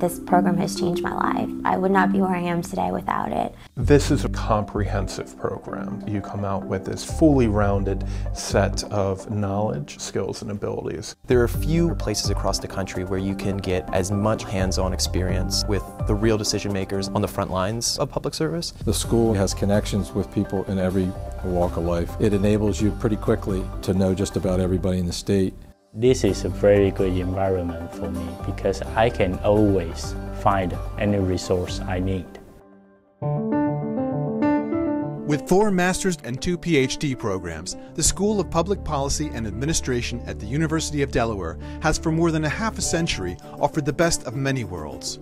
This program has changed my life. I would not be where I am today without it. This is a comprehensive program. You come out with this fully rounded set of knowledge, skills, and abilities. There are few places across the country where you can get as much hands-on experience with the real decision makers on the front lines of public service. The school has connections with people in every walk of life. It enables you pretty quickly to know just about everybody in the state. This is a very good environment for me because I can always find any resource I need. With 4 master's and 2 Ph.D. programs, the School of Public Policy and Administration at the University of Delaware has for more than a half a century offered the best of many worlds.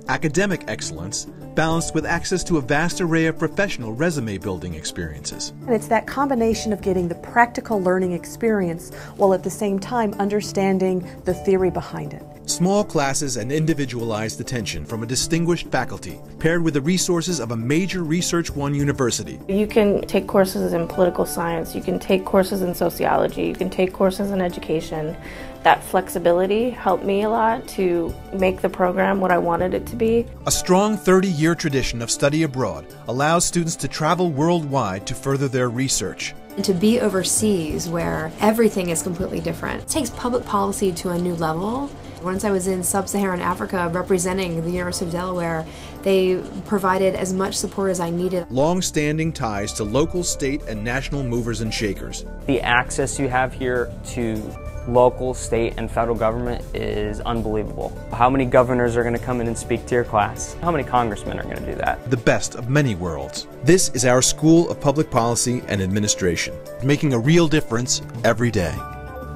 Academic excellence balanced with access to a vast array of professional resume-building experiences. And it's that combination of getting the practical learning experience while at the same time understanding the theory behind it. Small classes and individualized attention from a distinguished faculty, paired with the resources of a major Research One university. You can take courses in political science, you can take courses in sociology, you can take courses in education. That flexibility helped me a lot to make the program what I wanted it to be. A strong 30-year tradition of study abroad allows students to travel worldwide to further their research. And to be overseas where everything is completely different. It takes public policy to a new level. Once I was in sub-Saharan Africa representing the University of Delaware, they provided as much support as I needed. Long-standing ties to local, state, and national movers and shakers. The access you have here to local, state, and federal government is unbelievable. How many governors are going to come in and speak to your class? How many congressmen are going to do that? The best of many worlds. This is our School of Public Policy and Administration, making a real difference every day.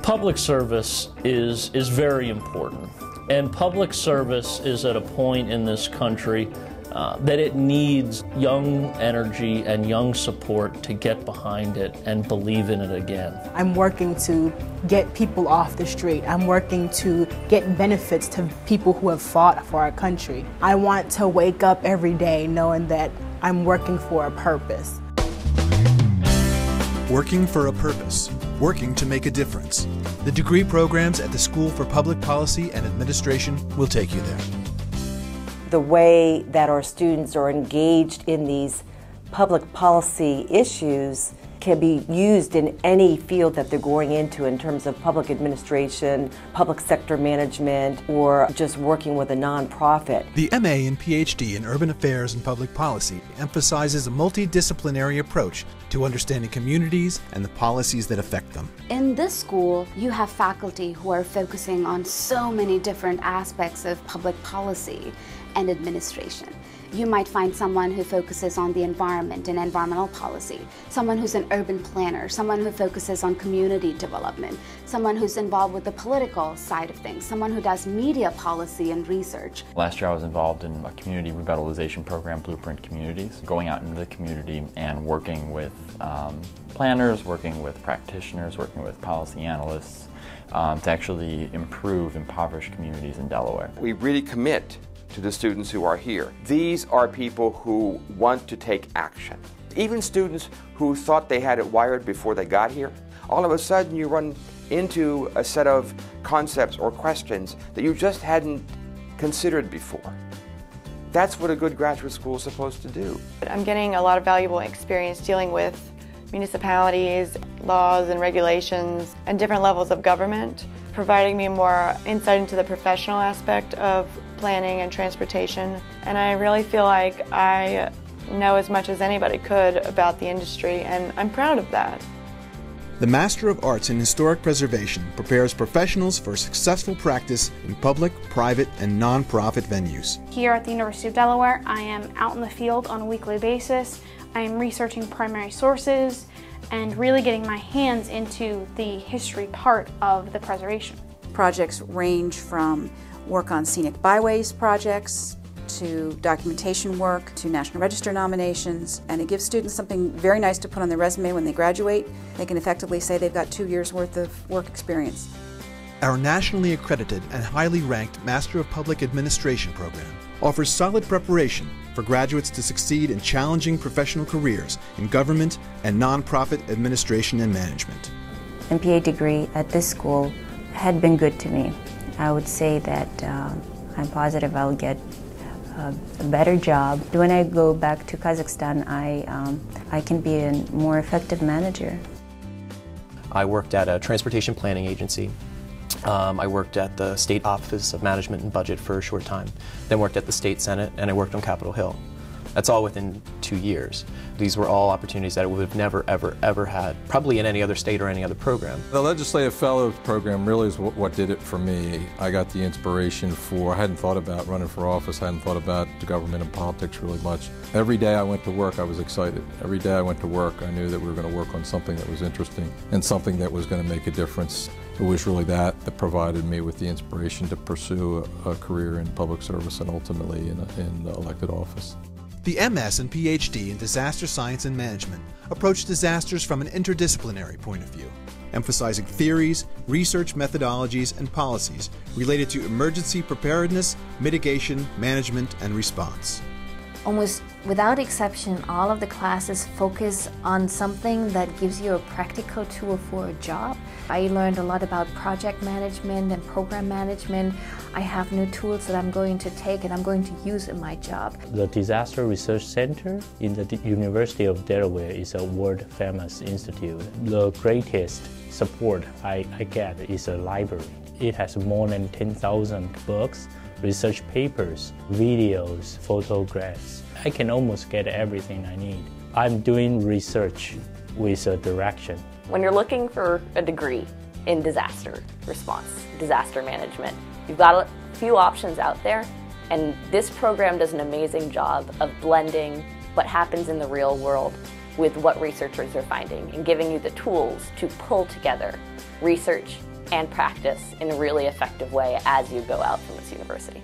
Public service is very important, and public service is at a point in this country that it needs young energy and young support to get behind it and believe in it again. I'm working to get people off the street. I'm working to get benefits to people who have fought for our country. I want to wake up every day knowing that I'm working for a purpose. Working for a purpose. Working to make a difference. The degree programs at the School for Public Policy and Administration will take you there. The way that our students are engaged in these public policy issues can be used in any field that they're going into in terms of public administration, public sector management, or just working with a nonprofit. The MA and PhD in Urban Affairs and Public Policy emphasizes a multidisciplinary approach to understanding communities and the policies that affect them. In this school, you have faculty who are focusing on so many different aspects of public policy and administration. You might find someone who focuses on the environment and environmental policy, someone who's an urban planner, someone who focuses on community development, someone who's involved with the political side of things, someone who does media policy and research. Last year I was involved in a community revitalization program, Blueprint Communities, going out into the community and working with planners, working with practitioners, working with policy analysts to actually improve impoverished communities in Delaware. We really commit to the students who are here. These are people who want to take action. Even students who thought they had it wired before they got here, all of a sudden you run into a set of concepts or questions that you just hadn't considered before. That's what a good graduate school is supposed to do. I'm getting a lot of valuable experience dealing with municipalities, laws and regulations, and different levels of government, providing me more insight into the professional aspect of planning and transportation. And I really feel like I know as much as anybody could about the industry, and I'm proud of that. The Master of Arts in Historic Preservation prepares professionals for successful practice in public, private, and nonprofit venues. Here at the University of Delaware, I am out in the field on a weekly basis. I am researching primary sources and really getting my hands into the history part of the preservation. Projects range from work on scenic byways projects, to documentation work, to National Register nominations, and it gives students something very nice to put on their resume when they graduate. They can effectively say they've got 2 years worth of work experience. Our nationally accredited and highly ranked Master of Public Administration program offers solid preparation for graduates to succeed in challenging professional careers in government and nonprofit administration and management. MPA degree at this school had been good to me. I would say that I'm positive I'll get a better job. When I go back to Kazakhstan, I can be a more effective manager. I worked at a transportation planning agency. I worked at the State Office of Management and Budget for a short time, then worked at the State Senate, and I worked on Capitol Hill. That's all within 2 years. These were all opportunities that I would have never, ever, ever had, probably in any other state or any other program. The Legislative Fellows program really is what did it for me. I got the inspiration I hadn't thought about running for office, I hadn't thought about the government and politics really much. Every day I went to work, I was excited. Every day I went to work, I knew that we were going to work on something that was interesting and something that was going to make a difference. It was really that provided me with the inspiration to pursue a career in public service and ultimately in elected office. The MS and Ph.D. in Disaster Science and Management approach disasters from an interdisciplinary point of view, emphasizing theories, research methodologies, and policies related to emergency preparedness, mitigation, management, and response. Almost without exception, all of the classes focus on something that gives you a practical tool for a job. I learned a lot about project management and program management. I have new tools that I'm going to take and I'm going to use in my job. The Disaster Research Center in the University of Delaware is a world-famous institute. The greatest support I get is a library. It has more than 10,000 books, research papers, videos, photographs. I can almost get everything I need. I'm doing research with a direction. When you're looking for a degree in disaster response, disaster management, you've got a few options out there, and this program does an amazing job of blending what happens in the real world with what researchers are finding and giving you the tools to pull together research and practice in a really effective way as you go out from this university.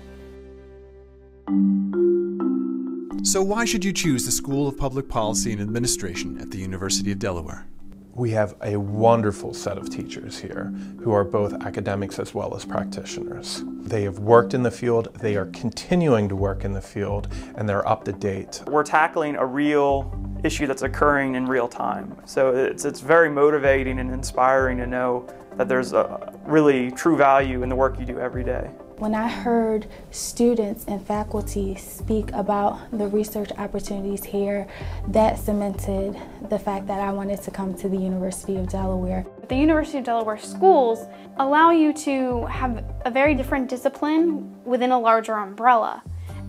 So why should you choose the School of Public Policy and Administration at the University of Delaware? We have a wonderful set of teachers here who are both academics as well as practitioners. They have worked in the field, they are continuing to work in the field, and they're up to date. We're tackling a real issue that's occurring in real time. So it's very motivating and inspiring to know that there's a really true value in the work you do every day. When I heard students and faculty speak about the research opportunities here, that cemented the fact that I wanted to come to the University of Delaware. The University of Delaware schools allow you to have a very different discipline within a larger umbrella.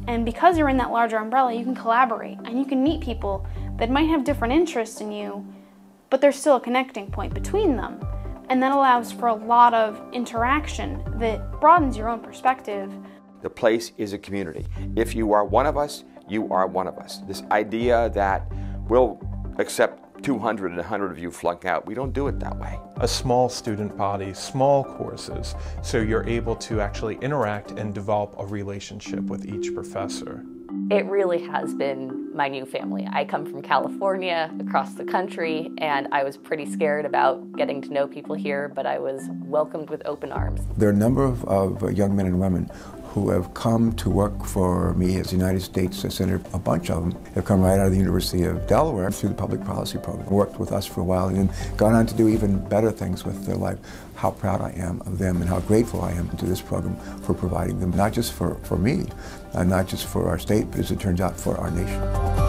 And because you're in that larger umbrella, you can collaborate and you can meet people that might have different interests in you, but there's still a connecting point between them. And that allows for a lot of interaction that broadens your own perspective. The place is a community. If you are one of us, you are one of us. This idea that we'll accept 200 and 100 of you flunk out, we don't do it that way. A small student body, small courses, so you're able to actually interact and develop a relationship with each professor. It really has been my new family. I come from California, across the country, and I was pretty scared about getting to know people here, but I was welcomed with open arms. There are a number of young men and women who have come to work for me as United States Senator. A bunch of them have come right out of the University of Delaware through the public policy program, worked with us for a while, and gone on to do even better things with their life. How proud I am of them and how grateful I am to this program for providing them, not just for me, not just for our state, but as it turns out, for our nation.